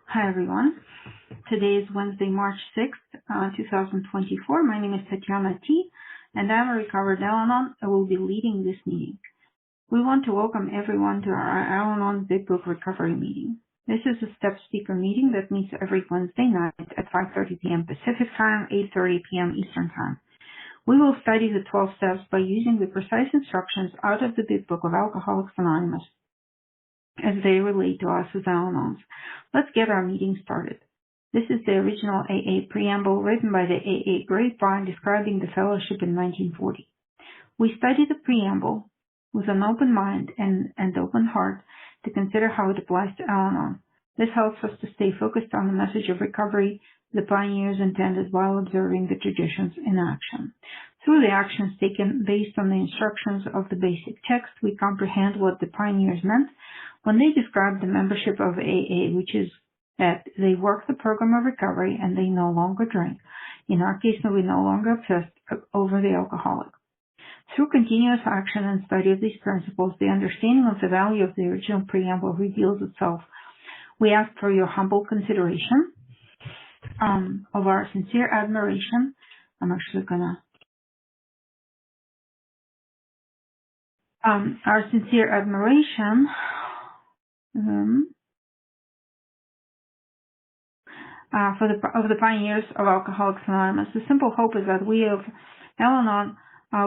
Hi, everyone. Today is Wednesday, March 6th, 2024. My name is Tatiana T, and I'm a recovered Al-Anon. I will be leading this meeting. We want to welcome everyone to our Al-Anon Big Book Recovery meeting. This is a step speaker meeting that meets every Wednesday night at 5:30 p.m. Pacific Time, 8:30 p.m. Eastern Time. We will study the 12 steps by using the precise instructions out of the Big Book of Alcoholics Anonymous as they relate to us as Al-Anons. Let's get our meeting started. This is the original AA preamble written by the AA Grapevine describing the fellowship in 1940. We study the preamble with an open mind and open heart to consider how it applies to Al-Anon. This helps us to stay focused on the message of recovery the pioneers intended while observing the traditions in action. Through the actions taken based on the instructions of the basic text, we comprehend what the pioneers meant when they described the membership of AA, which is that they work the program of recovery and they no longer drink. In our case, we no longer obsess over the alcoholic. Through continuous action and study of these principles, the understanding of the value of the original preamble reveals itself. We ask for your humble consideration of our sincere admiration. I'm actually gonna our sincere admiration of the pioneers of Alcoholics Anonymous. The simple hope is that we of Al-Anon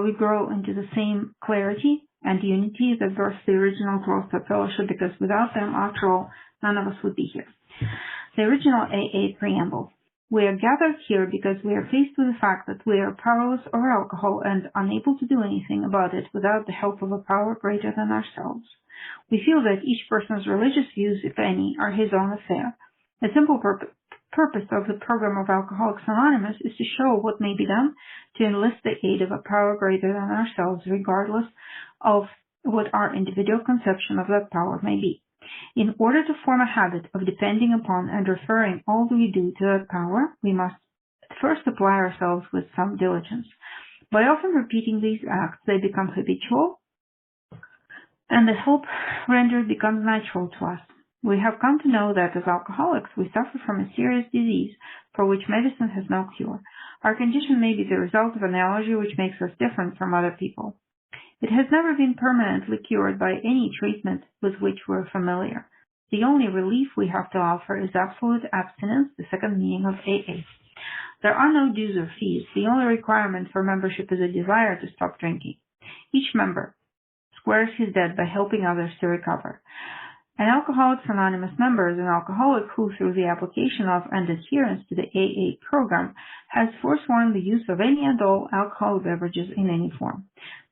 we grow into the same clarity and unity that birthed the original 12-step fellowship, because without them, after all, none of us would be here. The original AA preamble. We are gathered here because we are faced with the fact that we are powerless over alcohol and unable to do anything about it without the help of a power greater than ourselves. We feel that each person's religious views, if any, are his own affair. The simple purpose of the program of Alcoholics Anonymous is to show what may be done to enlist the aid of a power greater than ourselves, regardless of what our individual conception of that power may be. In order to form a habit of depending upon and referring all we do to that power, we must first apply ourselves with some diligence. By often repeating these acts, they become habitual, and the help rendered becomes natural to us. We have come to know that as alcoholics, we suffer from a serious disease for which medicine has no cure. Our condition may be the result of an allergy which makes us different from other people. It has never been permanently cured by any treatment with which we're familiar. The only relief we have to offer is absolute abstinence, the second meaning of AA. There are no dues or fees. The only requirement for membership is a desire to stop drinking. Each member squares his debt by helping others to recover. An Alcoholics Anonymous member is an alcoholic who, through the application of and adherence to the AA program, has forsworn the use of any and all alcoholic beverages in any form.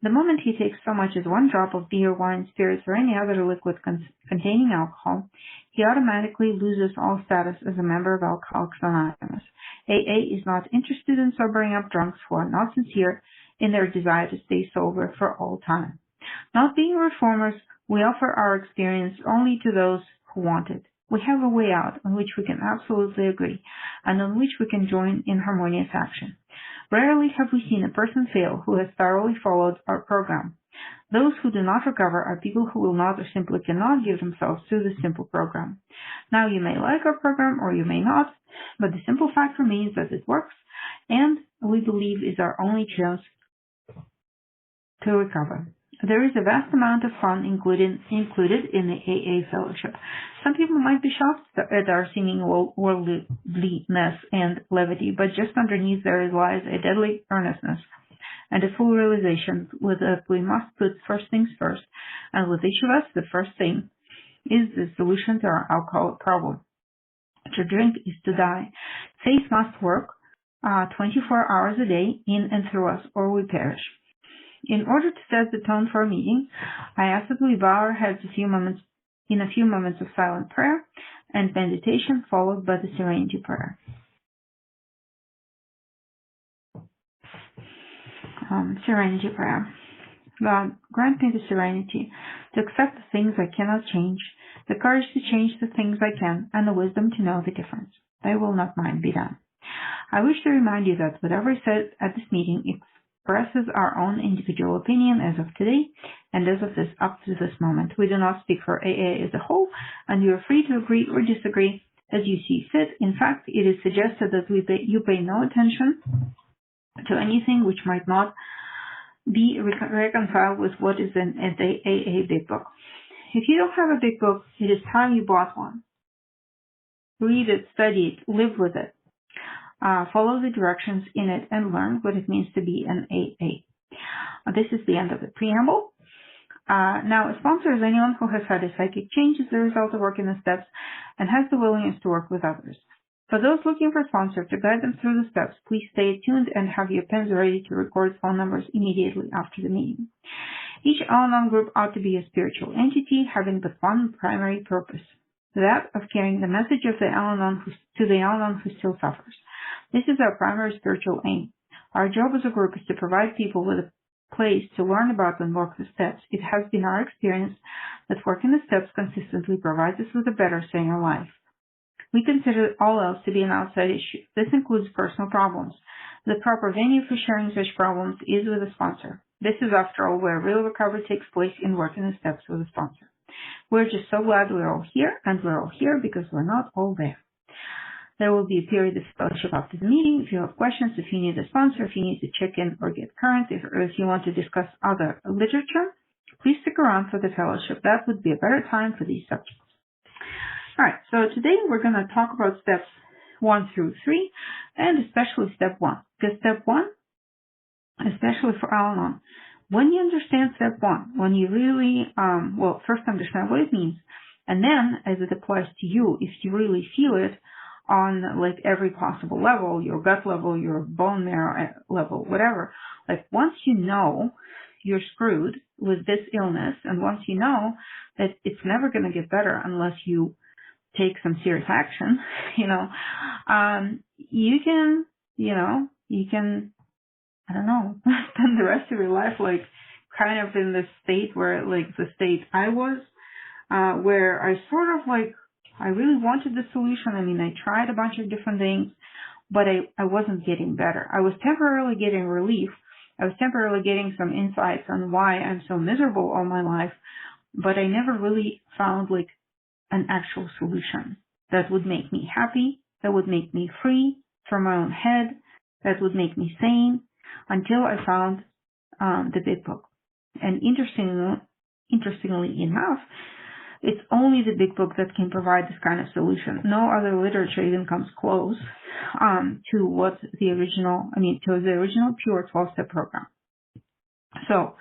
The moment he takes so much as one drop of beer, wine, spirits, or any other liquid containing alcohol, he automatically loses all status as a member of Alcoholics Anonymous. AA is not interested in sobering up drunks who are not sincere in their desire to stay sober for all time. Not being reformers, we offer our experience only to those who want it. We have a way out on which we can absolutely agree, and on which we can join in harmonious action. Rarely have we seen a person fail who has thoroughly followed our program. Those who do not recover are people who will not or simply cannot give themselves to the simple program. Now, you may like our program or you may not, but the simple fact remains that it works, and we believe is our only chance to recover. There is a vast amount of fun included in the AA fellowship. Some people might be shocked at our seeming worldliness and levity, but just underneath there lies a deadly earnestness and a full realization that we must put first things first, and with each of us, the first thing is the solution to our alcohol problem. To drink is to die. Faith must work 24 hours a day in and through us, or we perish. In order to set the tone for our meeting, I ask that we bow our heads a few moments of silent prayer and meditation, followed by the serenity prayer. Serenity prayer. God, grant me the serenity to accept the things I cannot change, the courage to change the things I can, and the wisdom to know the difference. Thy will, not mine, be done. I wish to remind you that whatever is said at this meeting expresses our own individual opinion as of today and as of this up to this moment. We do not speak for AA as a whole, and you are free to agree or disagree as you see fit. In fact, it is suggested that you pay no attention to anything which might not be reconciled with what is in the AA Big Book. If you don't have a Big Book, it is time you bought one. Read it, study it, live with it. Follow the directions in it and learn what it means to be an AA. This is the end of the preamble. Now, a sponsor is anyone who has had a psychic change as a result of working the steps and has the willingness to work with others. For those looking for a sponsor to guide them through the steps, please stay tuned and have your pens ready to record phone numbers immediately after the meeting. Each Al-Anon group ought to be a spiritual entity having but one primary purpose, that of carrying the message of the Al-Anon to the Al-Anon who still suffers. This is our primary spiritual aim. Our job as a group is to provide people with a place to learn about and work the steps. It has been our experience that working the steps consistently provides us with a better, saner life. We consider all else to be an outside issue. This includes personal problems. The proper venue for sharing such problems is with a sponsor. This is, after all, where real recovery takes place, in working the steps with a sponsor. We're just so glad we're all here, and we're all here because we're not all there. There will be a period of fellowship after the meeting. If you have questions, if you need a sponsor, if you need to check in or get current, if you want to discuss other literature, please stick around for the fellowship. That would be a better time for these subjects. All right, so today we're going to talk about steps 1 through 3, and especially step 1. Because step 1, especially for Al-Anon, when you understand step 1, when you really, first understand what it means, and then as it applies to you, if you really feel it on like every possible level, your gut level, your bone marrow level, whatever, like once you know you're screwed with this illness, and once you know that it's never going to get better unless you take some serious action, you can, I don't know, spend the rest of your life like kind of in this state where like the state I was, where I sort of like, I really wanted the solution. I mean, I tried a bunch of different things, but I wasn't getting better. I was temporarily getting relief. I was temporarily getting some insights on why I'm so miserable all my life, but I never really found like an actual solution that would make me happy, that would make me free from my own head, that would make me sane, until I found the Big Book. And interestingly enough, it's only the Big Book that can provide this kind of solution. No other literature even comes close to the original pure 12-step program. So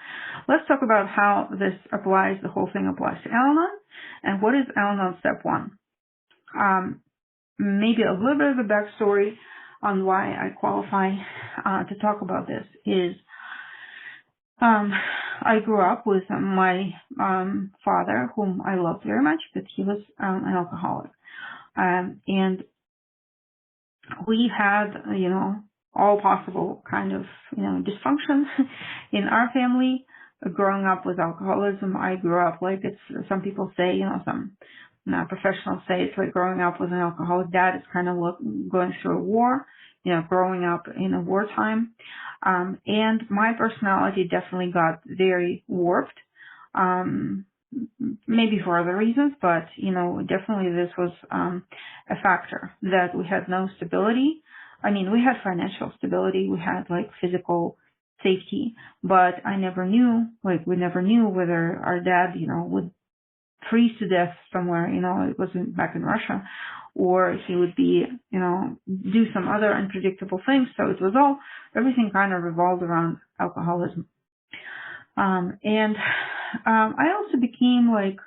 let's talk about how this applies, the whole thing applies to Al-Anon, and what is Al-Anon step 1. Maybe a little bit of a backstory on why I qualify to talk about this is I grew up with my father, whom I loved very much, but he was an alcoholic. And we had, all possible kind of, dysfunction in our family. Growing up with alcoholism, I grew up like some people say, some professionals say it's like growing up with an alcoholic dad. It's kind of going through a war, growing up in a wartime. And my personality definitely got very warped, maybe for other reasons, but, definitely this was a factor that we had no stability. I mean, we had financial stability, we had like physical safety, but we never knew whether our dad, would freeze to death somewhere, it wasn't back in Russia, or he would be, do some other unpredictable things. So it was everything kind of revolved around alcoholism. And I also became like,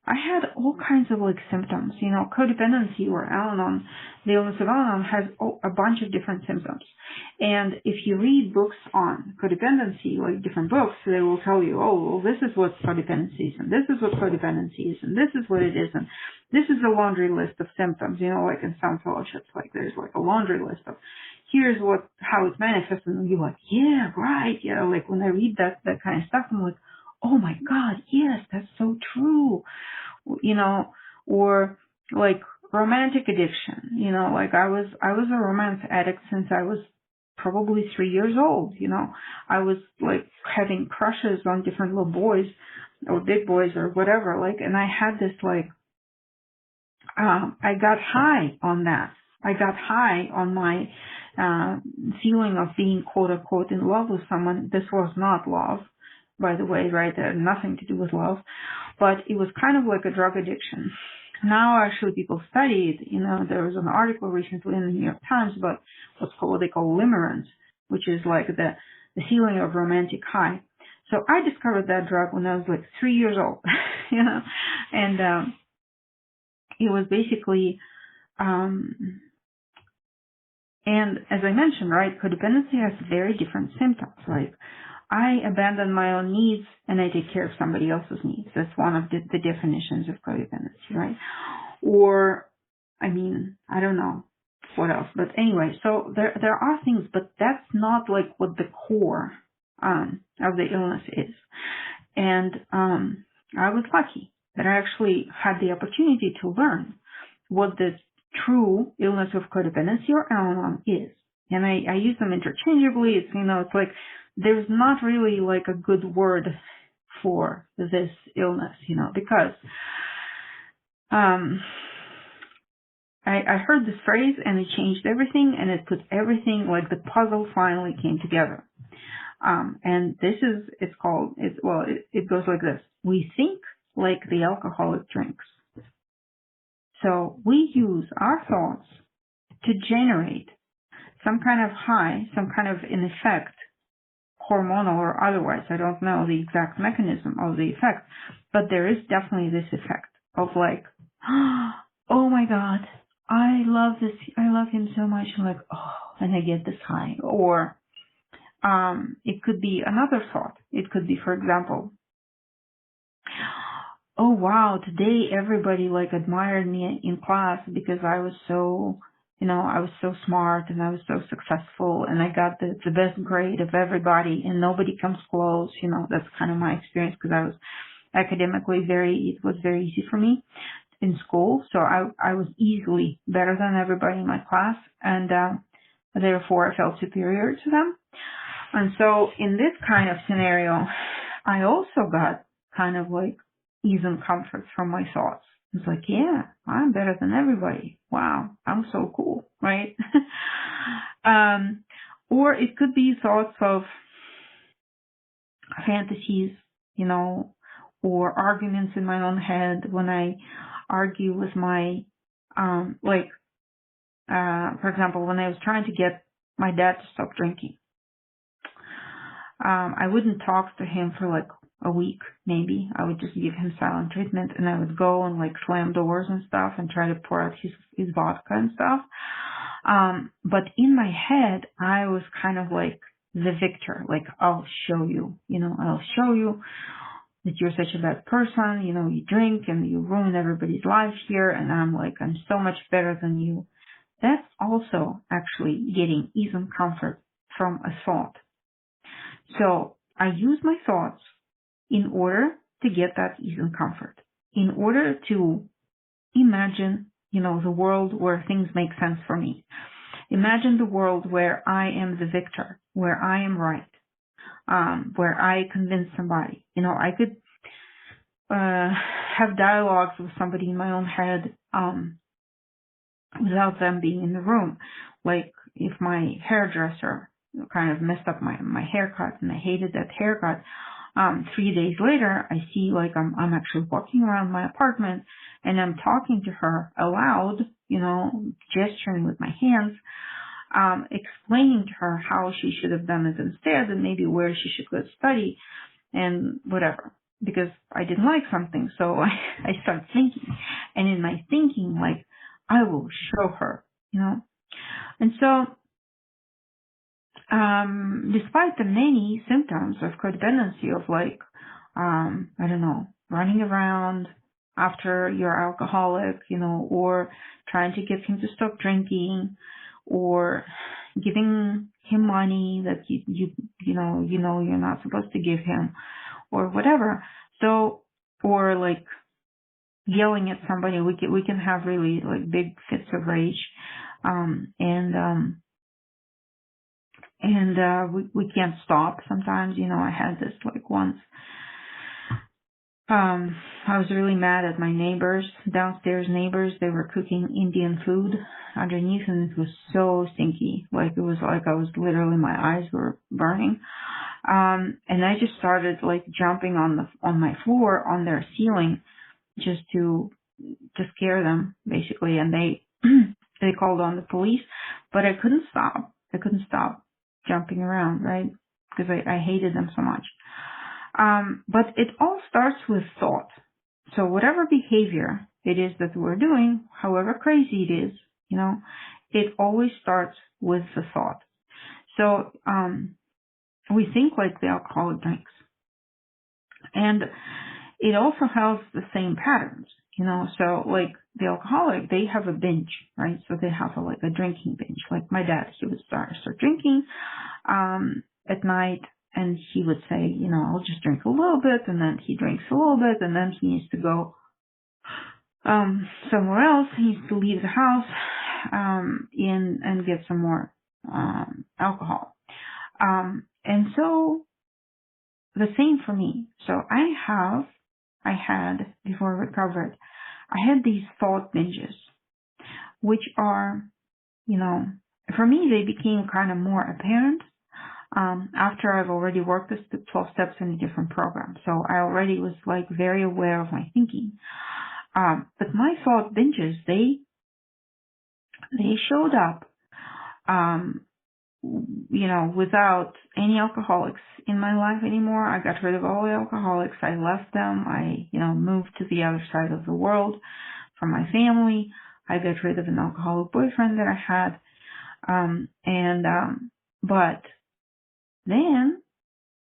I had all kinds of like symptoms, codependency or Al-Anon, the illness of Al-Anon has a bunch of different symptoms. And if you read books on codependency, like different books, they will tell you, this is what codependency is, and this is what codependency is, and this is what it is, and this is a laundry list of symptoms, like in some fellowships, like there's like a laundry list of here's how it's manifested, and you're like, yeah, right, like when I read that kind of stuff, I'm like, oh my God, yes, that's so true. Or like romantic addiction, like I was a romance addict since I was probably 3 years old, I was like having crushes on different little boys or big boys or whatever, like, and I had this like I got high on that. I got high on my feeling of being quote unquote in love with someone. This was not love, by the way, right? It had nothing to do with love, but it was kind of like a drug addiction. Now actually people studied, there was an article recently in the New York Times about what they call limerence, which is like the feeling of romantic high. So I discovered that drug when I was like 3 years old, and it was basically, and as I mentioned, right, codependency has very different symptoms. Like, I abandon my own needs and I take care of somebody else's needs. That's one of the definitions of codependency, right? Or, I don't know what else. But anyway, so there are things, but that's not like what the core of the illness is. And I was lucky that I actually had the opportunity to learn what the true illness of codependency or Al-Anon is. And I use them interchangeably. It's, it's like there's not really like a good word for this illness, because I heard this phrase and it changed everything, and it put everything, like the puzzle finally came together. And this is, it goes like this. We think like the alcoholic drinks. So we use our thoughts to generate some kind of high, some kind of an effect, hormonal or otherwise. I don't know the exact mechanism of the effect, but there is definitely this effect of like, oh my God, I love him so much. I'm like, and I get this high. Or it could be another thought. It could be, for example, oh wow, today everybody like admired me in class because I was so, I was so smart and I was so successful and I got the best grade of everybody and nobody comes close. That's kind of my experience because I was academically it was very easy for me in school. So I was easily better than everybody in my class, and therefore I felt superior to them. And so in this kind of scenario, I also got kind of like ease and comfort from my thoughts. It's like, yeah, I'm better than everybody. Wow, I'm so cool, right? Or it could be thoughts of fantasies, or arguments in my own head when I argue with my, for example, when I was trying to get my dad to stop drinking. I wouldn't talk to him for like a week, maybe. I would just give him silent treatment, and I would go and like slam doors and stuff and try to pour out his vodka and stuff. But in my head, I was kind of like the victor, like, I'll show you, I'll show you that you're such a bad person, you drink and you ruin everybody's life here, and I'm so much better than you. That's also actually getting ease and comfort from a thought. So I use my thoughts in order to get that ease and comfort, in order to imagine, the world where things make sense for me. Imagine the world where I am the victor, where I am right, where I convince somebody. I could have dialogues with somebody in my own head without them being in the room. Like if my hairdresser kind of messed up my haircut and I hated that haircut, 3 days later, I see like I'm actually walking around my apartment and I'm talking to her aloud, gesturing with my hands, explaining to her how she should have done it instead and maybe where she should go study and whatever. Because I didn't like something, so I started thinking. And in my thinking, like, I will show her, And so, despite the many symptoms of codependency of like, I don't know, running around after you're alcoholic, or trying to get him to stop drinking, or giving him money that you're not supposed to give him, or whatever. So, or like yelling at somebody, we can have really like big fits of rage, and we can't stop sometimes. I had this like once I was really mad at my neighbors, downstairs neighbors. They were cooking Indian food underneath, and it was so stinky. Like, it was like I was literally, my eyes were burning. And I just started like jumping on my floor, on their ceiling, just to scare them, basically. And they they called on the police, but I couldn't stop. I couldn't stop jumping around, right? Because I hated them so much. But it all starts with thought. So whatever behavior it is that we're doing, however crazy it is, it always starts with the thought. So we think like the alcoholic drinks. And it also has the same patterns, so like the alcoholic, they have a binge, right? So they have a drinking binge. Like my dad, he would start drinking at night, and he would say, I'll just drink a little bit, and then he drinks a little bit, and then he needs to go somewhere else. He needs to leave the house and get some more alcohol. And so the same for me. So I had, before I recovered, I had these thought binges, which are, for me, they became kind of more apparent after I've already worked the 12 steps in a different program. So I already was like very aware of my thinking. But my thought binges, they showed up, without any alcoholics in my life anymore. I got rid of all the alcoholics. I left them. I, moved to the other side of the world from my family. I got rid of an alcoholic boyfriend that I had. But then,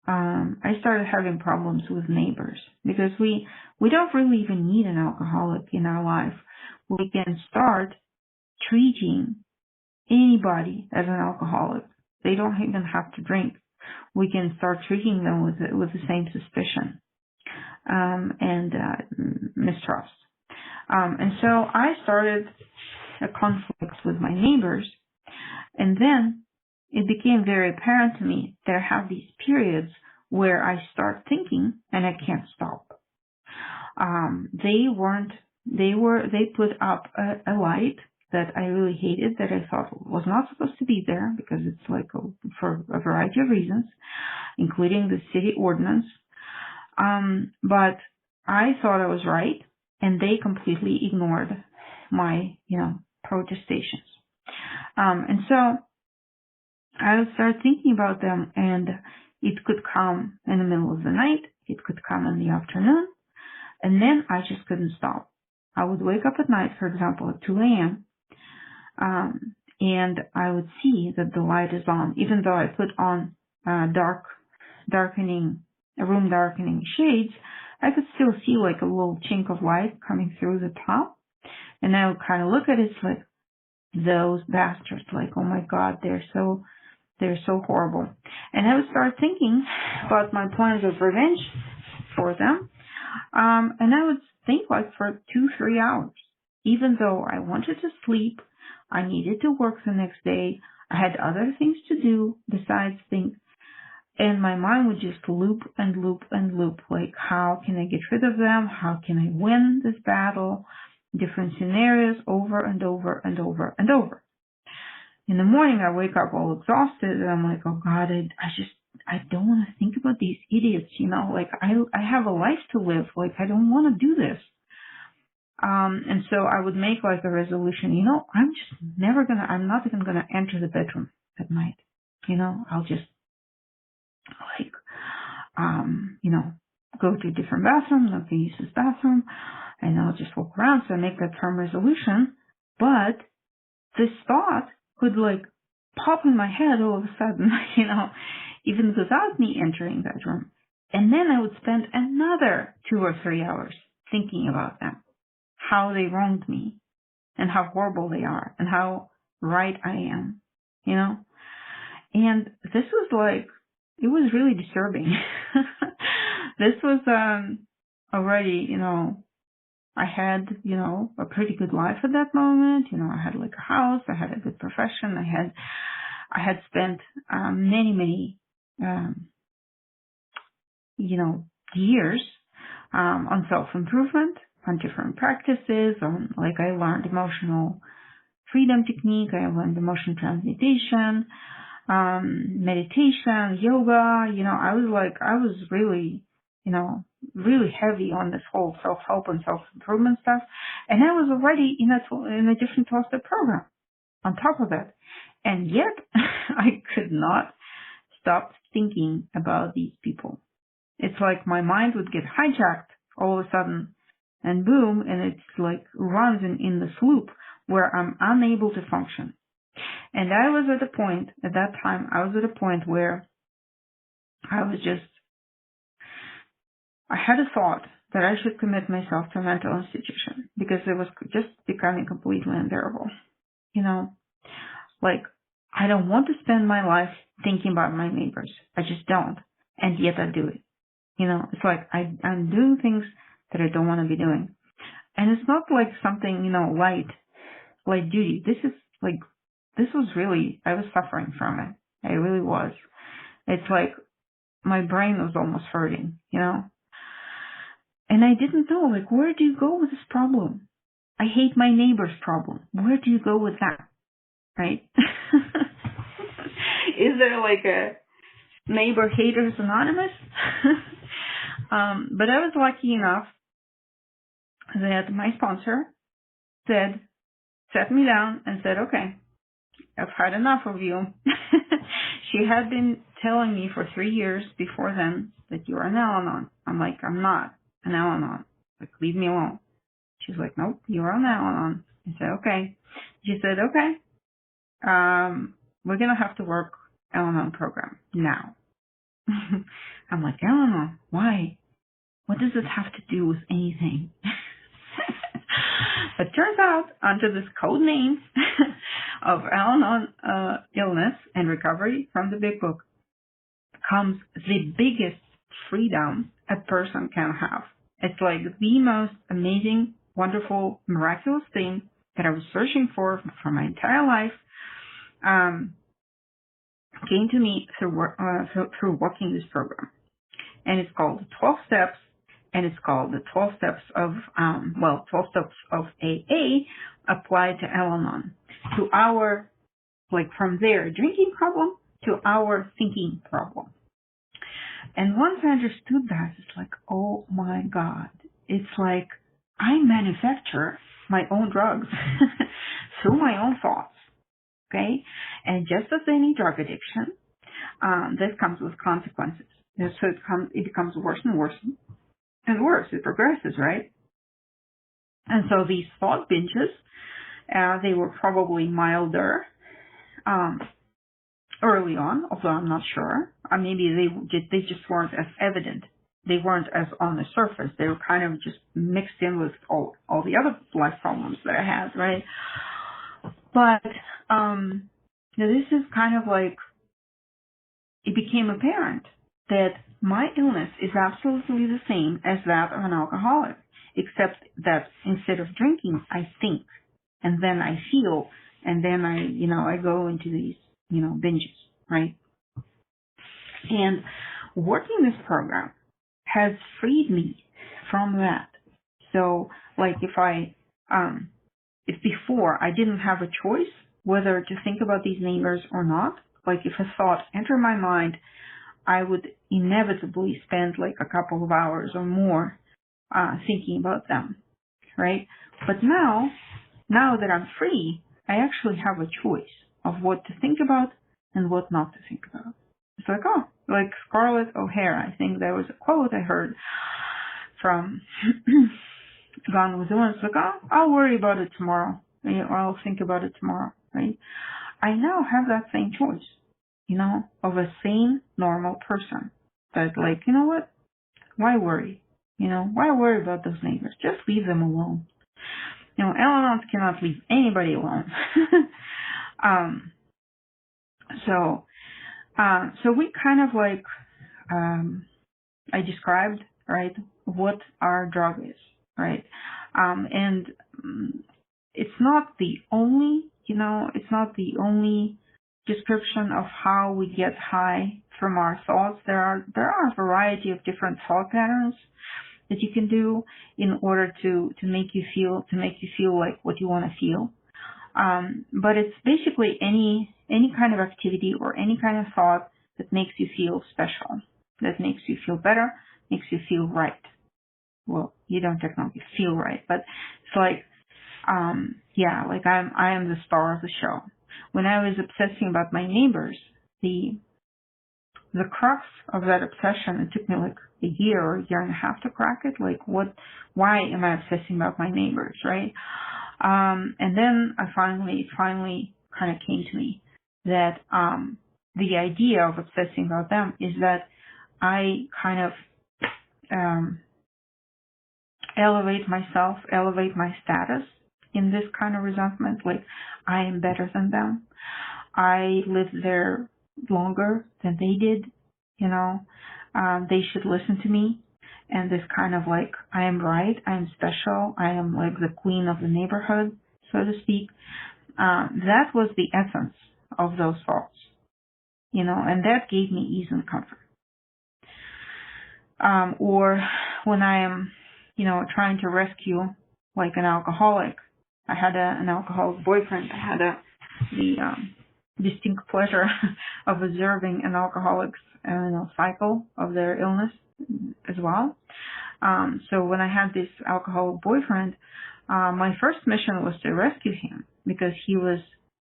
I started having problems with neighbors, because we don't really even need an alcoholic in our life. We can start treating anybody as an alcoholic. They don't even have to drink. We can start treating them with the same suspicion and mistrust. And so I started a conflict with my neighbors, and then it became very apparent to me that I have these periods where I start thinking and I can't stop. They put up a light that I really hated, that I thought was not supposed to be there, because it's like for a variety of reasons, including the city ordinance. But I thought I was right, and they completely ignored my, protestations. And so I would start thinking about them, and it could come in the middle of the night, it could come in the afternoon, and then I just couldn't stop. I would wake up at night, for example, at 2 a.m., and I would see that the light is on, even though I put on room darkening shades. I could still see like a little chink of light coming through the top, and I would kind of look at it like, those bastards, like, oh my God, they're so horrible. And I would start thinking about my plans of revenge for them, and I would think like for 2-3 hours, even though I wanted to sleep. I needed to work the next day. I had other things to do besides think. And my mind would just loop and loop and loop. Like, how can I get rid of them? How can I win this battle? Different scenarios over and over and over and over. In the morning, I wake up all exhausted, and I'm like, oh God, I don't want to think about these idiots, like I have a life to live. Like, I don't want to do this. And so I would make like a resolution, I'm not even going to enter the bedroom at night. I'll just like, go to a different bathroom, not to use this bathroom, and I'll just walk around. So I make that firm resolution. But this thought could like pop in my head all of a sudden, even without me entering that room. And then I would spend another 2 or 3 hours thinking about them, how they wronged me, and how horrible they are, and how right I am, And this was like, it was really disturbing. This was already, I had, a pretty good life at that moment. I had like a house, I had a good profession, I had spent many years on self-improvement, on different practices, on, like, I learned emotional freedom technique, I learned emotion transmutation, meditation, yoga. I was really, really heavy on this whole self-help and self-improvement stuff. And I was already in a different 12-step program on top of it. And yet I could not stop thinking about these people. It's like my mind would get hijacked all of a sudden, and boom, and it's like runs in this loop where I'm unable to function. And I was at a point, at that time, where I had a thought that I should commit myself to a mental institution because it was just becoming completely unbearable. Like, I don't want to spend my life thinking about my neighbors. I just don't. And yet I do it. It's like I'm doing things that I don't want to be doing. And it's not like something, light duty. This was really, I was suffering from it. I really was. It's like my brain was almost hurting, And I didn't know, like, where do you go with this problem? I hate my neighbor's problem. Where do you go with that? Right? Is there like a Neighbor Haters Anonymous? But I was lucky enough that my sponsor sat me down and said, okay, I've had enough of you. She had been telling me for 3 years before then that you're an Al-Anon. I'm like, I'm not an Al-Anon. Like, leave me alone. She's like, nope, you're an Al-Anon. I said, okay. She said, okay, we're going to have to work Al-Anon program now. I'm like, Al-Anon, why? What does it have to do with anything? But turns out, under this code name of Al-Anon illness and recovery from the Big Book, comes the biggest freedom a person can have. It's like the most amazing, wonderful, miraculous thing that I was searching for my entire life. Came to me through working this program. And it's called the 12 Steps, and it's called the 12 Steps of, 12 Steps of AA applied to Al-Anon. To our, from their drinking problem to our thinking problem. And once I understood that, it's like, oh my God. It's like I manufacture my own drugs through my own thoughts. Okay? And just as any drug addiction, this comes with consequences. And so it becomes worse and worse and worse. It progresses, right? And so these thought binges, they were probably milder early on, although I'm not sure. Maybe they just weren't as evident. They weren't as on the surface. They were kind of just mixed in with all the other life problems that I had, right? But this is kind of like, it became apparent that my illness is absolutely the same as that of an alcoholic, except that instead of drinking, I think, and then I feel, and then I go into these, binges, right? And working this program has freed me from that. So, like, if before I didn't have a choice whether to think about these neighbors or not, like if a thought entered my mind, I would inevitably spend like a couple of hours or more thinking about them, right? But now that I'm free, I actually have a choice of what to think about and what not to think about. It's like, like Scarlett O'Hara, I think there was a quote I heard from Gone with the Wind. It's like, I'll worry about it tomorrow, or I'll think about it tomorrow, right? I now have that same choice, of a sane, normal person. That, like, you know what? Why worry? Why worry about those neighbors? Just leave them alone. Al-Anons cannot leave anybody alone. So we kind of like, I described, right, what our drug is, right? And it's not the only, it's not the only description of how we get high from our thoughts. There are a variety of different thought patterns that you can do in order to make you feel like what you want to feel. But it's basically any kind of activity or any kind of thought that makes you feel special, that makes you feel better, makes you feel right. Well, you don't technically feel right, but it's like, like I am the star of the show. When I was obsessing about my neighbors, the crux of that obsession, it took me like a year or a year and a half to crack it. Like, why am I obsessing about my neighbors, right? And then it finally kind of came to me that the idea of obsessing about them is that I kind of elevate myself, elevate my status in this kind of resentment. Like, I am better than them. I lived there longer than they did, they should listen to me. And this kind of like, I am right, I am special, I am like the queen of the neighborhood, so to speak. That was the essence of those thoughts, and that gave me ease and comfort. Or when I am, trying to rescue like an alcoholic. I had an alcoholic boyfriend. I had the distinct pleasure of observing an alcoholic's cycle of their illness as well. So when I had this alcoholic boyfriend, my first mission was to rescue him because he was,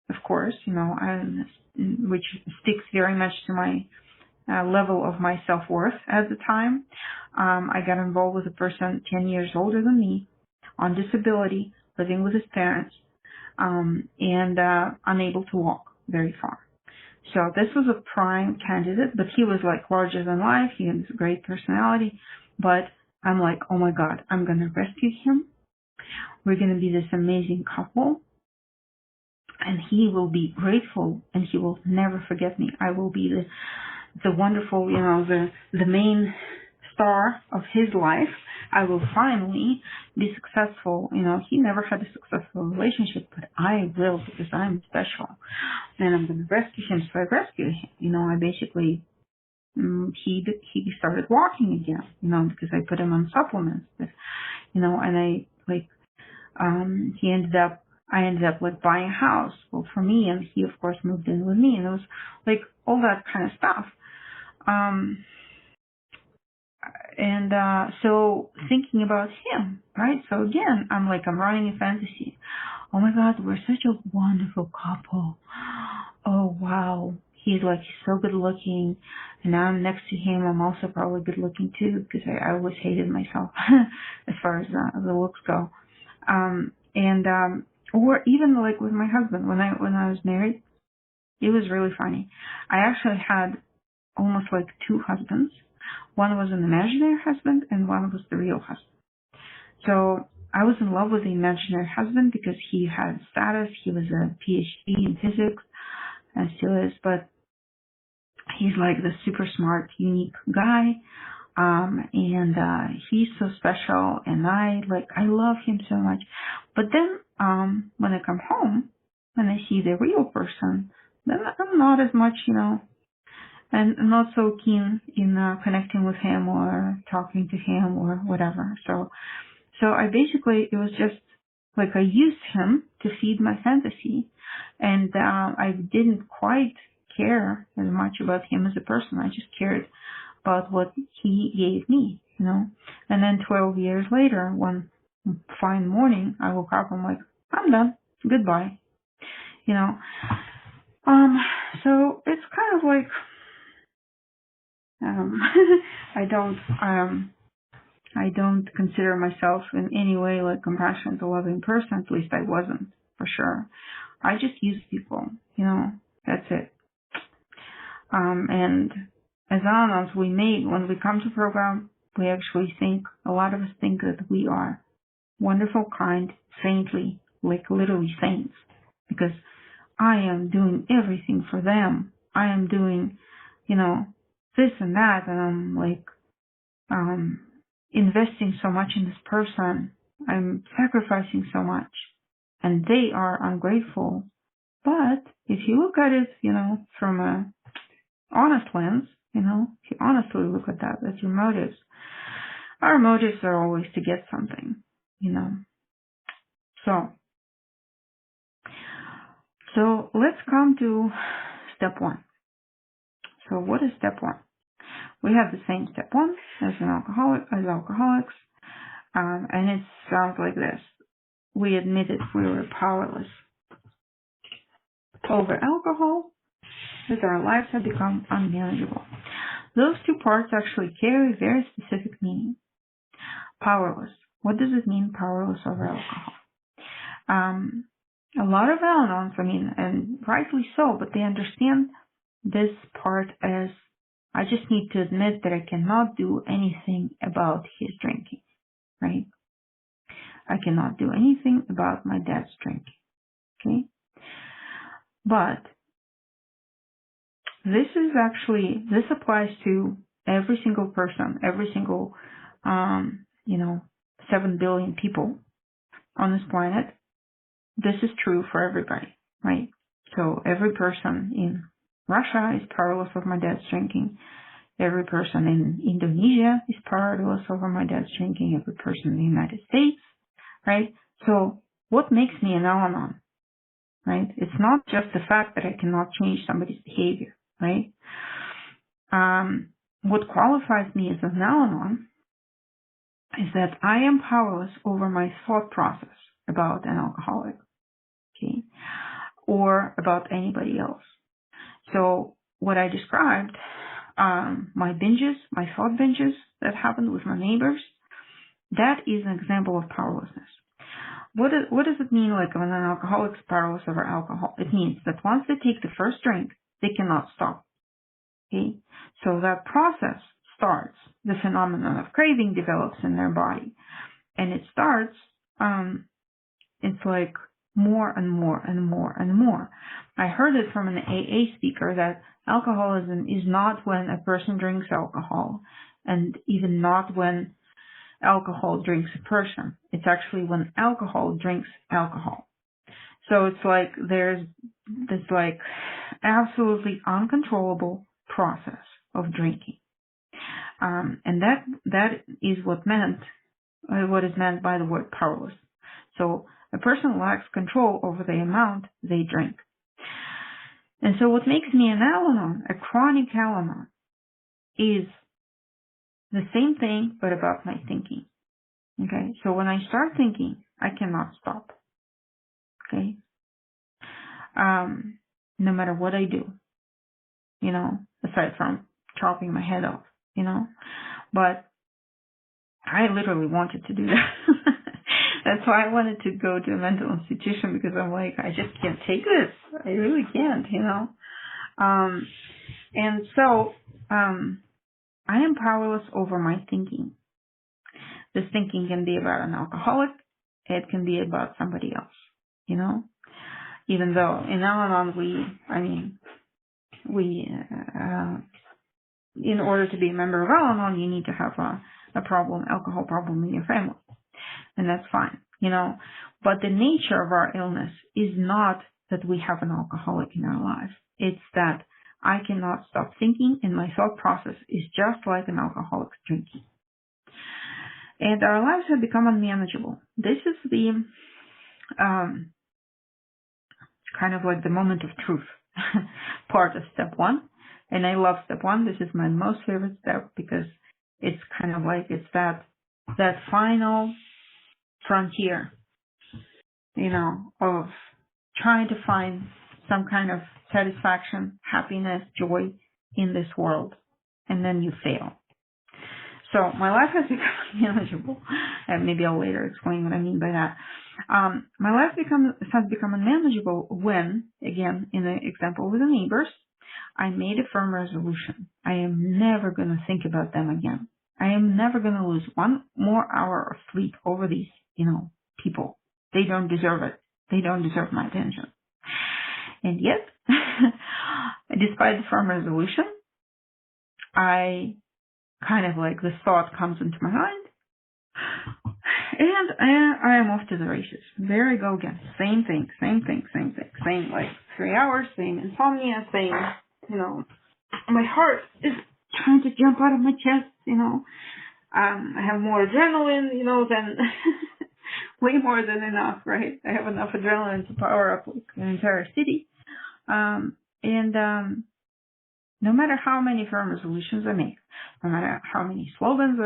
of course, which sticks very much to my level of my self-worth at the time. I got involved with a person 10 years older than me, on disability, living with his parents, and unable to walk very far. So this was a prime candidate, but he was like larger than life. He has a great personality, but I'm like, oh my God, I'm going to rescue him. We're going to be this amazing couple, and he will be grateful, and he will never forget me. I will be the wonderful, the main star of his life. I will finally be successful. He never had a successful relationship, but I will, because I'm special. And I'm going to rescue him. So I rescued him. I basically, he started walking again, because I put him on supplements, and I I ended up like buying a house, well, for me, and he of course moved in with me, and it was like all that kind of stuff. So thinking about him, right? So again, I'm running a fantasy. Oh my God, we're such a wonderful couple. Oh wow. He's so good looking, and now I'm next to him. I'm also probably good looking too, because I always hated myself as far as the looks go. Or even with my husband, when I was married, it was really funny. I actually had almost two husbands. One was an imaginary husband, and one was the real husband. So I was in love with the imaginary husband because he had status. He was a PhD in physics, and still is, but he's the super smart, unique guy. And he's so special, and I love him so much. But then, when I come home and I see the real person, then I'm not as much, and not so keen in connecting with him or talking to him or whatever. So I basically, it was just I used him to feed my fantasy, and I didn't quite care as much about him as a person. I just cared about what he gave me, And then 12 years later, one fine morning, I woke up, I'm like, I'm done. Goodbye. So it's kind of I don't consider myself in any way compassionate or loving person. At least I wasn't, for sure. I just use people, that's it. And as Al-Anons, when we come to program, we actually a lot of us think that we are wonderful, kind, saintly, literally saints, because I am doing everything for them. I am doing, this and that, and I'm investing so much in this person. I'm sacrificing so much, and they are ungrateful. But if you look at it, from a honest lens, if you honestly look at that, that's your motives. our motives are always to get something, So let's come to step one. So what is step one? We have the same step one as alcoholics, and it sounds like this. We admitted we were powerless over alcohol, as our lives have become unmanageable. Those two parts actually carry very specific meaning. Powerless. What does it mean, powerless over alcohol? A lot of Al-Anons, and rightly so, but they understand this part as, I just need to admit that I cannot do anything about his drinking, right? I cannot do anything about my dad's drinking, okay? But this applies to every single person, every single, 7 billion people on this planet. This is true for everybody, right? So every person in Russia is powerless over my dad's drinking. Every person in Indonesia is powerless over my dad's drinking. Every person in the United States, right? So what makes me an Al-Anon, right? It's not just the fact that I cannot change somebody's behavior, right? What qualifies me as an Al-Anon is that I am powerless over my thought process about an alcoholic, okay, or about anybody else. So what I described, my thought binges that happened with my neighbors, that is an example of powerlessness. What does it mean, like, when an alcoholic is powerless over alcohol? It means that once they take the first drink, they cannot stop. Okay? So that process starts. The phenomenon of craving develops in their body. And it starts, it's like more and more and more and more. I heard it from an AA speaker that alcoholism is not when a person drinks alcohol, and even not when alcohol drinks a person. It's actually when alcohol drinks alcohol. So it's like there's this like absolutely uncontrollable process of drinking. And that is what is meant by the word powerless. So a person lacks control over the amount they drink. And so what makes me an Al-Anon, a chronic Al-Anon, is the same thing, but about my thinking. Okay, so when I start thinking, I cannot stop. Okay, no matter what I do, aside from chopping my head off, but I literally wanted to do that. That's why I wanted to go to a mental institution, because I'm like, I just can't take this. I really can't, And so, I am powerless over my thinking. This thinking can be about an alcoholic. It can be about somebody else, Even though in Al-Anon, in order to be a member of Al-Anon, you need to have a alcohol problem in your family. And that's fine, But the nature of our illness is not that we have an alcoholic in our life. It's that I cannot stop thinking, and my thought process is just like an alcoholic's drinking. And our lives have become unmanageable. This is the kind of like the moment of truth part of step one. And I love step one. This is my most favorite step, because it's kind of like, it's that final frontier, of trying to find some kind of satisfaction, happiness, joy in this world. And then you fail. So my life has become unmanageable. And maybe I'll later explain what I mean by that. My life has become unmanageable when, again, in the example with the neighbors, I made a firm resolution. I am never going to think about them again. I am never going to lose one more hour of sleep over these, people. They don't deserve it. They don't deserve my attention. And yet, despite the firm resolution, I kind of like, this thought comes into my mind, and I am off to the races. There I go again. Same thing. Same like 3 hours, same insomnia, same, my heart is trying to jump out of my chest, I have more adrenaline, than way more than enough, right? I have enough adrenaline to power up like an entire city. And no matter how many firm resolutions I make, no matter how many slogans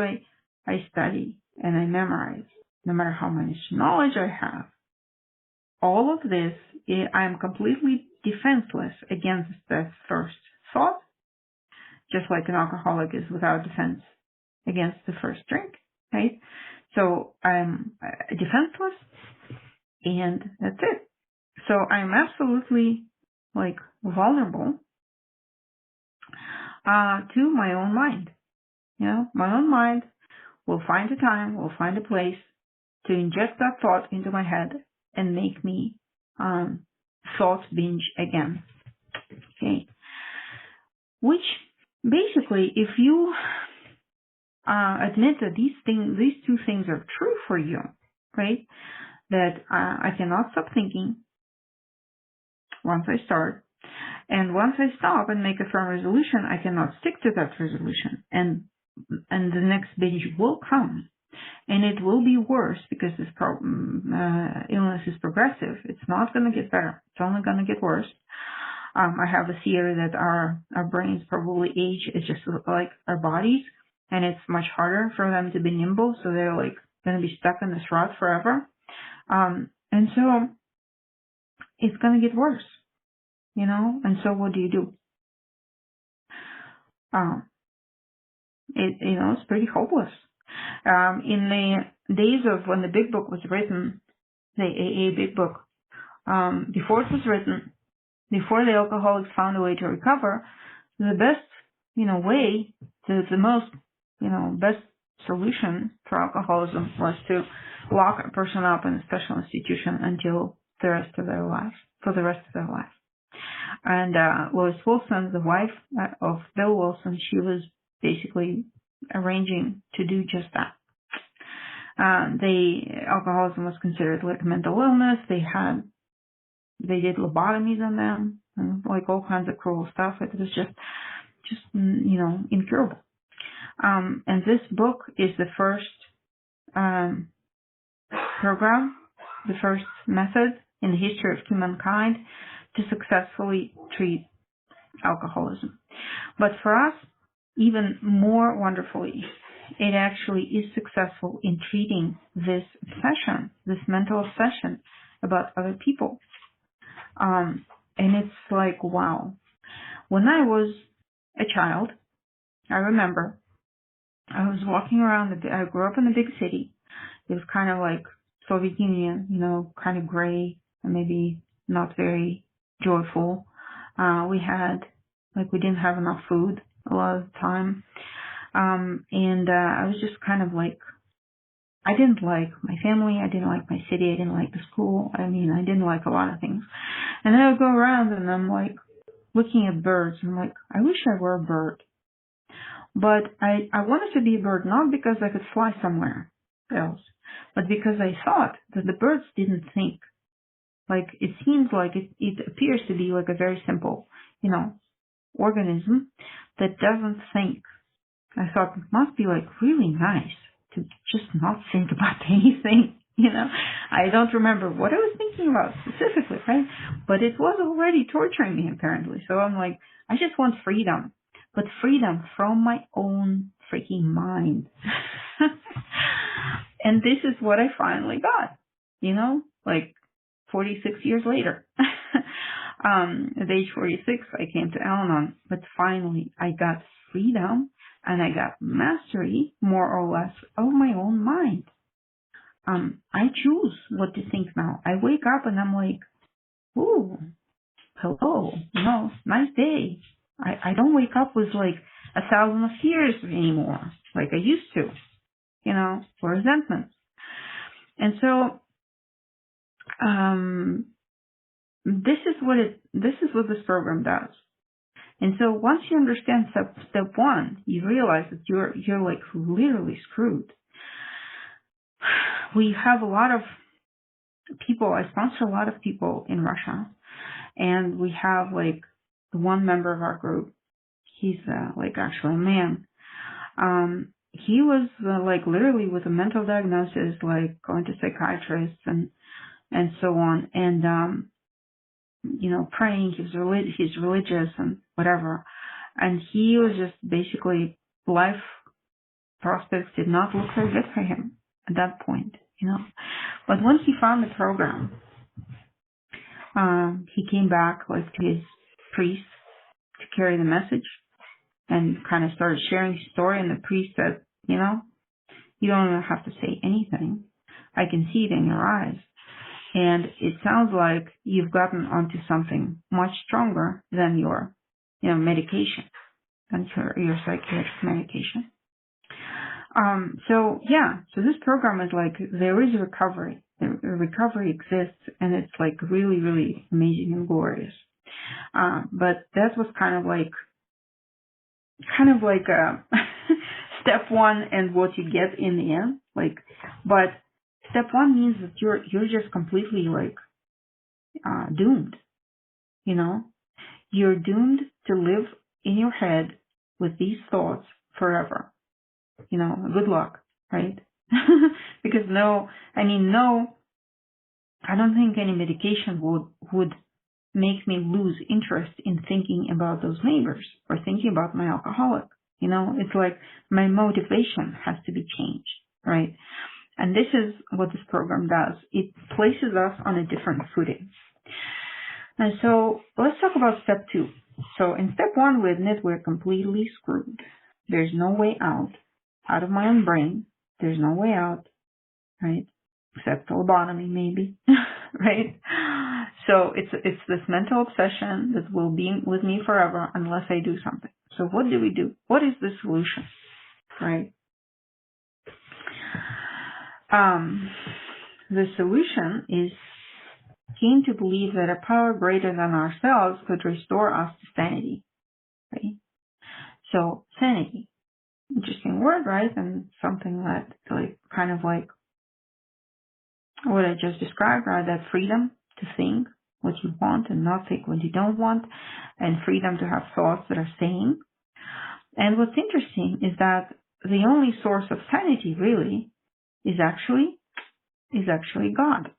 I study and I memorize, no matter how much knowledge I have, all of this, I'm completely defenseless against that first thought, just like an alcoholic is without defense against the first drink, right? So I'm defenseless, and that's it. So I'm absolutely vulnerable to my own mind. My own mind will find a time, will find a place to inject that thought into my head and make me thought binge again. Okay. Which basically, if you admit that these two things are true for you, right? That I cannot stop thinking once I start, and once I stop and make a firm resolution, I cannot stick to that resolution, and the next binge will come, and it will be worse because this illness is progressive. It's not going to get better. It's only going to get worse. I have a theory that our brains probably age is just like our bodies, and it's much harder for them to be nimble, so they're going to be stuck in this rut forever. And so it's going to get worse, and so what do? It's pretty hopeless. In the days of when the Big Book was written, the AA Big Book, before it was written, before the alcoholics found a way to recover, the best, way, the most, best solution for alcoholism was to lock a person up in a special institution until for the rest of their life. And Lois Wilson, the wife of Bill Wilson, she was basically arranging to do just that. Alcoholism was considered like a mental illness. They did lobotomies on them, and all kinds of cruel stuff. It was just incurable. And this book is the first program, the first method in the history of humankind to successfully treat alcoholism. But for us, even more wonderfully, it actually is successful in treating this obsession, this mental obsession about other people. And it's wow. When I was a child, I remember I was walking around, I grew up in a big city. It was kind of like Soviet Union, kind of gray and maybe not very joyful. We didn't have enough food a lot of the time. And I was just kind of I didn't like my family, I didn't like my city, I didn't like the school. I didn't like a lot of things. And then I would go around and I'm looking at birds. I'm I wish I were a bird. But I wanted to be a bird not because I could fly somewhere else, but because I thought that the birds didn't think. It seems it appears to be a very simple, organism that doesn't think. I thought it must be really nice to just not think about anything, I don't remember what I was thinking about specifically, right? But it was already torturing me apparently. So I'm I just want freedom, but freedom from my own freaking mind. And this is what I finally got, 46 years later. At age 46, I came to Al-Anon, but finally I got freedom and I got mastery, more or less, of my own mind. I choose what to think now. I wake up and I'm ooh, hello, nice day. I don't wake up with 1,000 fears anymore, like I used to, or resentment. And so, this is what this program does. And so once you understand step one, you realize that you're literally screwed. We have a lot of people, I sponsor a lot of people in Russia, and we have one member of our group, he's actually a man, he was like literally with a mental diagnosis, like going to psychiatrists and so on, and praying. He's religious and whatever, and he was just basically life prospects did not look so good for him at that point. But once he found the program, he came back like to his priest to carry the message and kind of started sharing his story. And the priest said, you don't even have to say anything. I can see it in your eyes. And it sounds like you've gotten onto something much stronger than your, medication, than your psychiatric medication. So this program is like, there is recovery. The recovery exists, and it's like really, really amazing and glorious. But that was kind of like step one and what you get in the end. But step one means that you're just completely doomed. You're doomed to live in your head with these thoughts forever. Good luck, right? Because I don't think any medication would make me lose interest in thinking about those neighbors or thinking about my alcoholic. It's like my motivation has to be changed, right? And this is what this program does. It places us on a different footing. And so let's talk about step 2. So in step 1, we admit we're completely screwed. There's no way out of my own brain. There's no way out, right? Except lobotomy, maybe, right? So it's this mental obsession that will be with me forever unless I do something. So what do we do? What is the solution, right? The solution is came to believe that a power greater than ourselves could restore us to sanity, right? So sanity, interesting word, right? And something that kind of like what I just described, right? That freedom to think what you want and not think what you don't want, and freedom to have thoughts that are sane. And what's interesting is that the only source of sanity really is actually God.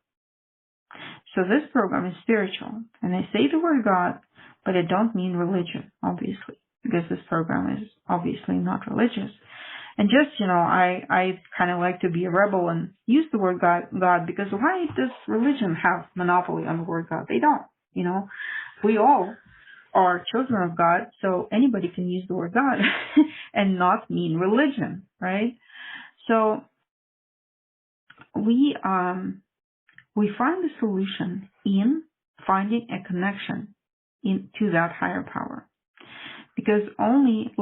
So this program is spiritual. And I say the word God, but I don't mean religion, obviously, because this program is obviously not religious. And just, I kind of like to be a rebel and use the word God, because why does religion have monopoly on the word God? They don't, We all are children of God, so anybody can use the word God and not mean religion, right? So we find the solution in finding a connection to that higher power. Because only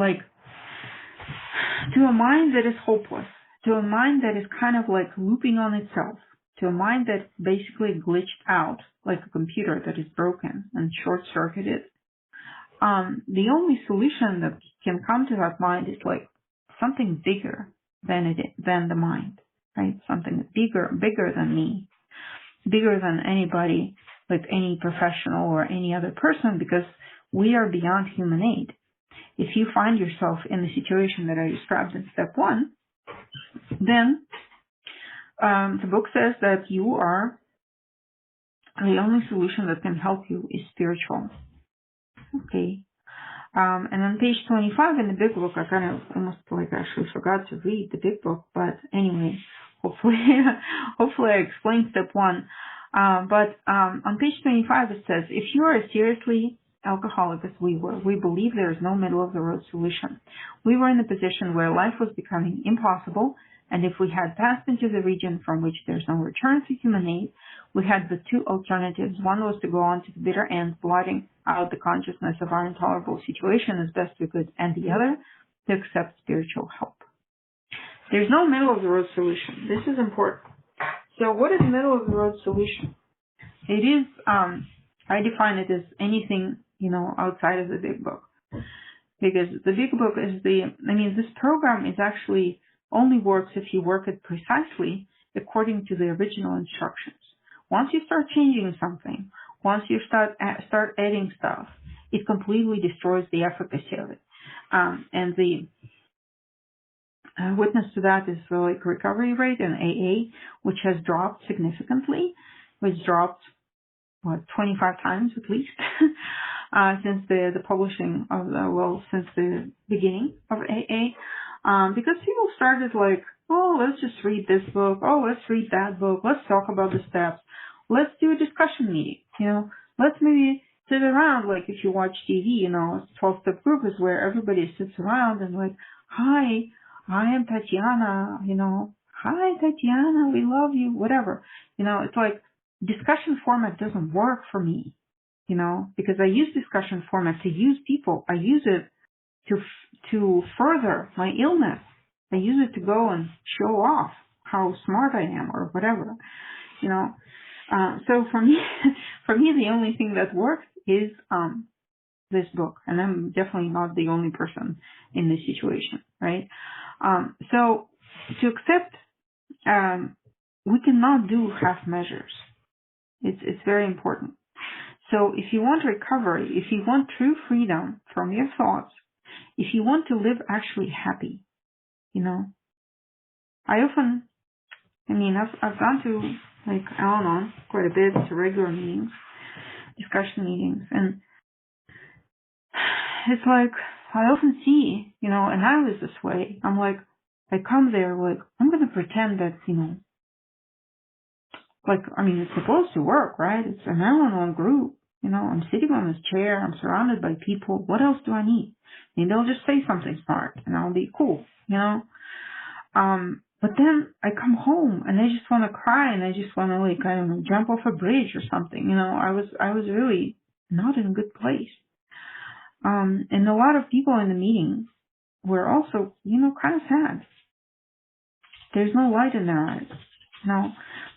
to a mind that is hopeless, to a mind that is kind of like looping on itself, to a mind that basically glitched out like a computer that is broken and short-circuited, the only solution that can come to that mind is like something bigger than the mind, right? Something bigger than me, bigger than anybody, like any professional or any other person, because we are beyond human aid. If you find yourself in the situation that I described in step 1, then the book says that you are the only solution that can help you is spiritual. Okay. And on page 25 in the big book, I kind of almost actually forgot to read the big book, but anyway, hopefully I explained step 1. But on page 25 it says, if you are a seriously alcoholic as we were, we believe there is no middle of the road solution. We were in a position where life was becoming impossible, and if we had passed into the region from which there's no return to human aid, we had the 2 alternatives. One was to go on to the bitter end, blotting out the consciousness of our intolerable situation as best we could, and the other, to accept spiritual help. There's no middle of the road solution. This is important. So what is middle of the road solution? It is, I define it as anything, outside of the big book. Because the big book is this program is actually only works if you work it precisely according to the original instructions. Once you start changing something, once you start adding stuff, it completely destroys the efficacy of it. And witness to that is the like recovery rate in AA, which has dropped significantly. It's dropped 25 times at least since the publishing of since the beginning of AA, because people started like, oh, let's just read this book, oh, let's read that book, let's talk about the steps, let's do a discussion meeting, let's maybe sit around, like if you watch TV, 12-step group is where everybody sits around and like, hi, I am Tatiana, hi Tatiana, we love you, whatever. It's like discussion format doesn't work for me, because I use discussion format to use people. I use it to further my illness. I use it to go and show off how smart I am or whatever, so for me, the only thing that works is this book, and I'm definitely not the only person in this situation, right? So to accept, we cannot do half measures. It's very important. So if you want recovery, if you want true freedom from your thoughts, if you want to live actually happy, I've gone to like Al-Anon quite a bit, to regular meetings, discussion meetings, and it's like I often see, and I was this way. I'm like, I come there like, I'm going to pretend that, it's supposed to work, right? It's an Al-Anon group. I'm sitting on this chair. I'm surrounded by people. What else do I need? Maybe they'll just say something smart and I'll be cool, But then I come home and I just want to cry and I just want to like, I don't know, jump off a bridge or something. I was really not in a good place. And a lot of people in the meeting were also, kind of sad. There's no light in their eyes.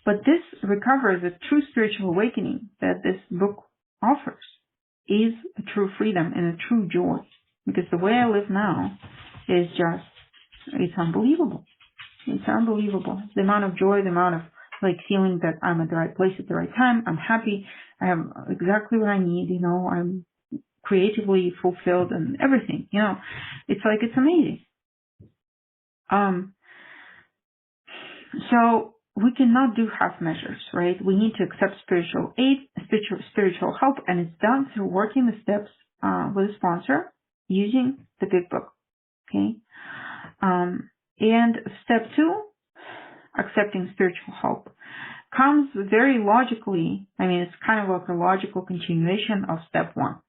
But this recovery, the true spiritual awakening that this book offers, is a true freedom and a true joy. Because the way I live now is just, it's unbelievable. It's unbelievable. The amount of joy, the amount of like feeling that I'm at the right place at the right time. I'm happy. I have exactly what I need. I'm creatively fulfilled and everything. It's like, it's amazing. So we cannot do half measures, right? We need to accept spiritual aid, spiritual help, and it's done through working the steps with a sponsor using the big book. Okay. And step 2, accepting spiritual help, comes very logically. It's kind of like a logical continuation of step 1.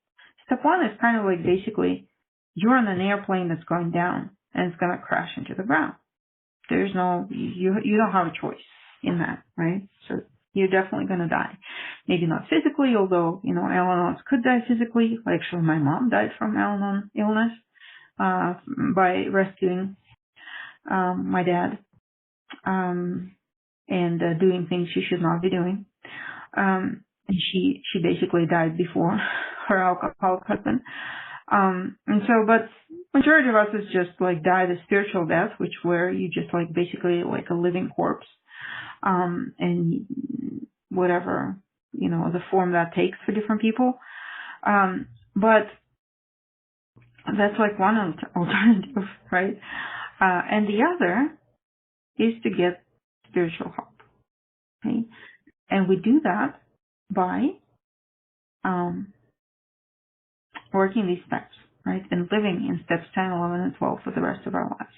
Step 1 is kind of like basically you're on an airplane that's going down and it's going to crash into the ground. There's no, you don't have a choice in that, right? So you're definitely going to die. Maybe not physically, although, Al-Anons could die physically. Actually, my mom died from Al-Anon illness by rescuing my dad and doing things she should not be doing. And she basically died before her alcoholic husband. But majority of us is just like die the spiritual death, where you just like basically like a living corpse, and whatever, the form that takes for different people. But that's like one alternative, right? And the other is to get spiritual help. Okay. And we do that by, working these steps, right? And living in steps 10, 11, and 12 for the rest of our lives.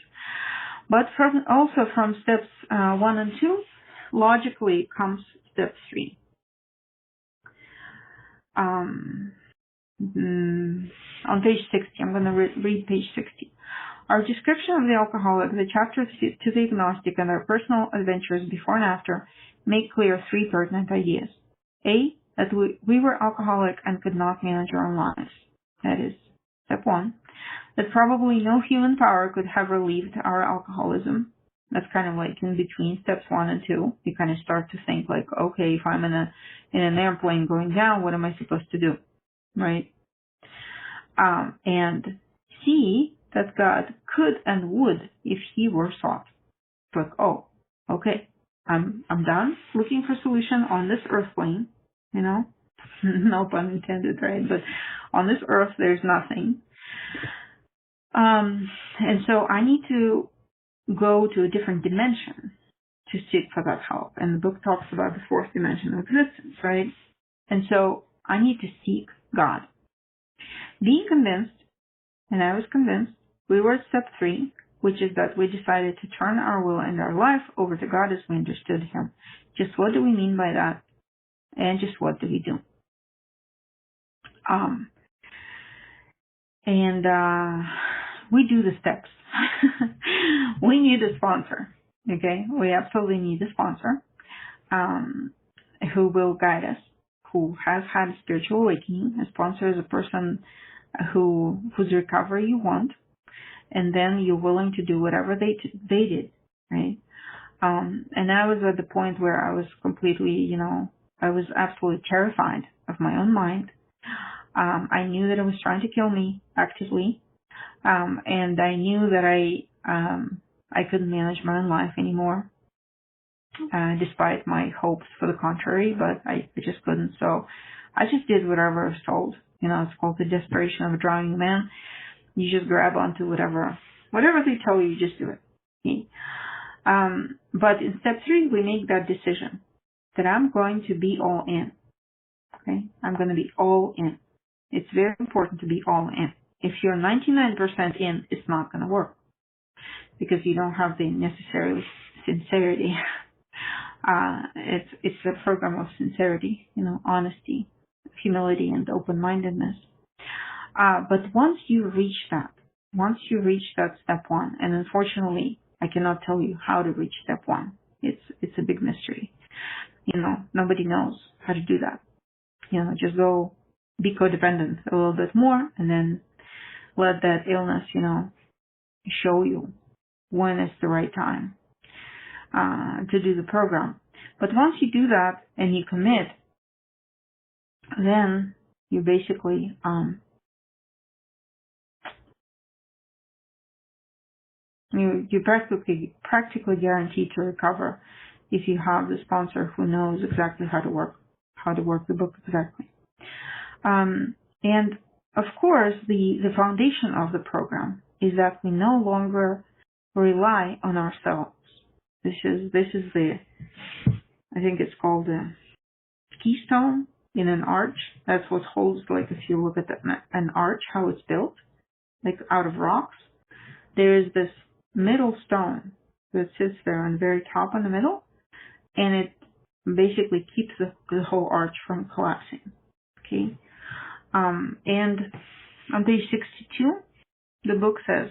But from steps 1 and 2, logically comes step 3. On page 60, I'm going to read page 60. Our description of the alcoholic, the chapters to the agnostic, and their personal adventures before and after make clear 3 pertinent ideas. A, that we were alcoholic and could not manage our own lives. That is step 1. That probably no human power could have relieved our alcoholism. That's kind of like in between steps 1 and 2. You kind of start to think like, okay, if I'm in an airplane going down, what am I supposed to do, right? And C, that God could and would if He were sought. It's like, oh, okay, I'm done looking for solution on this earth plane, no pun intended, right? But on this earth, there's nothing. And so I need to go to a different dimension to seek for that help. And the book talks about the fourth dimension of existence, right? And so I need to seek God. Being convinced, and I was convinced, we were at step 3, which is that we decided to turn our will and our life over to God as we understood Him. Just what do we mean by that? And just what do we do? We do the steps. We need a sponsor. Okay, we absolutely need a sponsor who will guide us, who has had a spiritual awakening. A sponsor is a person whose recovery you want, and then you're willing to do whatever they did, right? And I was at the point where I was completely, I was absolutely terrified of my own mind. I knew that it was trying to kill me actively, and I knew that I couldn't manage my own life anymore, despite my hopes for the contrary, but I just couldn't. So I just did whatever I was told. It's called the desperation of a drowning man. You just grab onto whatever they tell you, you just do it. Okay? But in step 3, we make that decision that I'm going to be all in. Okay? I'm going to be all in. It's very important to be all in. If you're 99% in, it's not going to work because you don't have the necessary sincerity. It's a program of sincerity, honesty, humility, and open-mindedness. But once you reach that step 1, and unfortunately, I cannot tell you how to reach step 1. It's a big mystery. Nobody knows how to do that. Just go be codependent a little bit more, and then let that illness, show you when is the right time to do the program. But once you do that and you commit, then you basically you practically guaranteed to recover if you have the sponsor who knows exactly how to work the book exactly. And of course, the foundation of the program is that we no longer rely on ourselves. This is I think it's called a keystone in an arch. That's what holds, like if you look at an arch, how it's built, like out of rocks. There is this middle stone that sits there on the very top in the middle, and it basically keeps the whole arch from collapsing. Okay. And on page 62, the book says,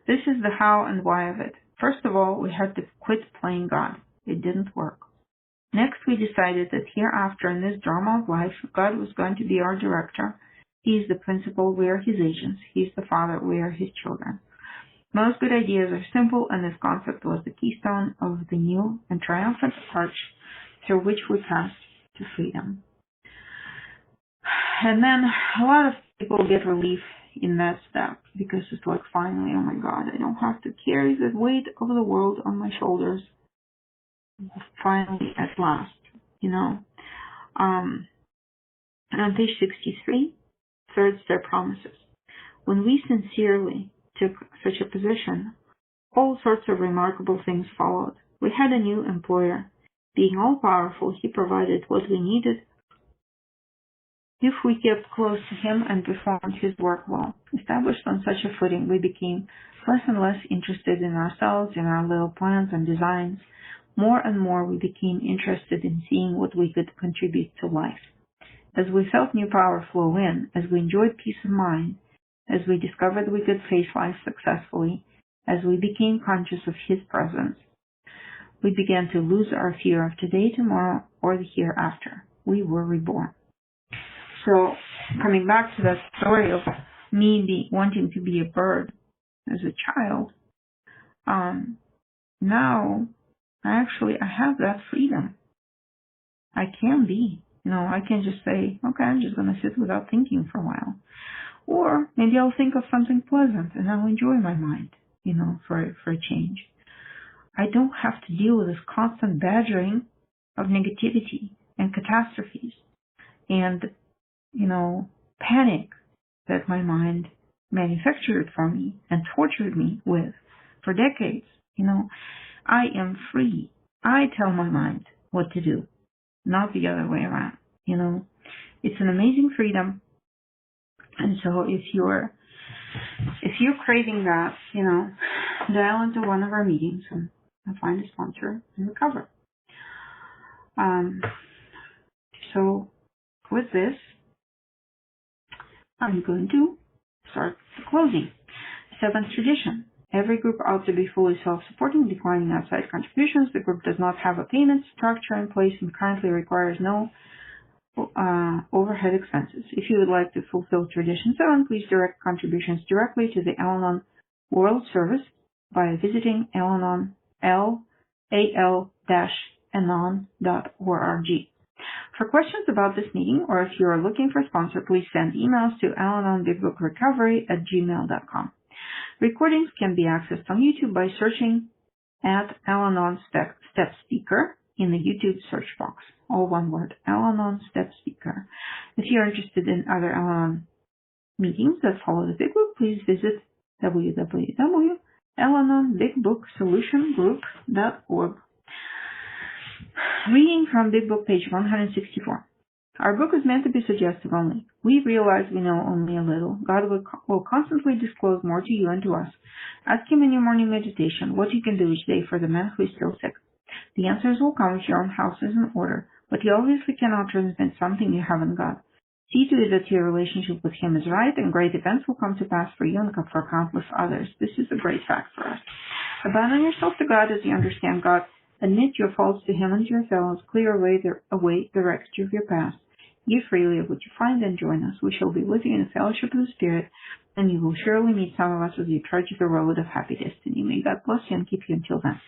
this is the how and why of it. First of all, we had to quit playing God. It didn't work. Next, we decided that hereafter in this drama of life, God was going to be our director. He is the principal, we are his agents. He is the father, we are his children. Most good ideas are simple, and this concept was the keystone of the new and triumphant arch through which we passed to freedom. And then a lot of people get relief in that step because it's like, finally, oh my God, I don't have to carry the weight of the world on my shoulders. Finally, at last, And on page 63, third step promises. When we sincerely took such a position, all sorts of remarkable things followed. We had a new employer. Being all-powerful, he provided what we needed if we kept close to him and performed his work well. Established on such a footing, we became less and less interested in ourselves, in our little plans and designs. More and more, we became interested in seeing what we could contribute to life. As we felt new power flow in, as we enjoyed peace of mind, as we discovered we could face life successfully, as we became conscious of his presence, we began to lose our fear of today, tomorrow, or the hereafter. We were reborn. So, coming back to that story of me wanting to be a bird as a child, now I have that freedom. I can be. I can just say, okay, I'm just going to sit without thinking for a while. Or maybe I'll think of something pleasant and I'll enjoy my mind, for a change. I don't have to deal with this constant badgering of negativity and catastrophes and, panic that my mind manufactured for me and tortured me with for decades I am free. I tell my mind what to do, not the other way around. It's an amazing freedom. And so if you're craving that, dial into one of our meetings and find a sponsor and recover. So with this, I'm going to start the closing. Seventh tradition. Every group ought to be fully self-supporting, declining outside contributions. The group does not have a payment structure in place and currently requires no overhead expenses. If you would like to fulfill Tradition 7, please direct contributions directly to the Al-Anon World Service by visiting Al-Anon, al-anon.org. For questions about this meeting, or if you are looking for a sponsor, please send emails to alanonbigbookrecovery@gmail.com. Recordings can be accessed on YouTube by searching at Al-Anon Step Speaker in the YouTube search box. All one word, Al-Anon Step Speaker. If you are interested in other Al-Anon meetings that follow the Big Book, please visit www.alanonbigbookssolutiongroup.org. Reading from Big Book, page 164. Our book is meant to be suggestive only. We realize we know only a little. God will constantly disclose more to you and to us. Ask Him in your morning meditation what you can do each day for the man who is still sick. The answers will come if your own house is in order, but you obviously cannot transmit something you haven't got. See to it that your relationship with Him is right, and great events will come to pass for you and for countless others. This is a great fact for us. Abandon yourself to God as you understand God. Admit your faults to Him and to your fellows. Clear away the wreckage of your past. Give freely of what you find and join us. We shall be with you in the fellowship of the Spirit, and you will surely meet some of us as you trudge the road of happy destiny. May God bless you and keep you until then.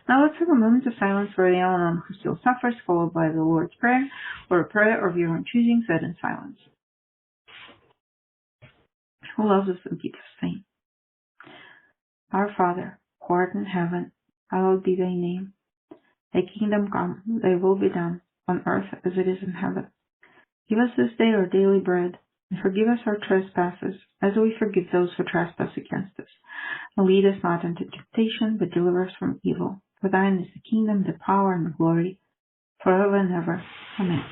Now let's have a moment of silence for the Al-Anon who still suffers, followed by the Lord's Prayer, or a prayer of your own choosing said in silence. Who loves us and keeps us sane. Our Father, who art in heaven, hallowed be thy name. Thy kingdom come, thy will be done, on earth as it is in heaven. Give us this day our daily bread, and forgive us our trespasses, as we forgive those who trespass against us. And lead us not into temptation, but deliver us from evil. For thine is the kingdom, the power, and the glory, forever and ever. Amen.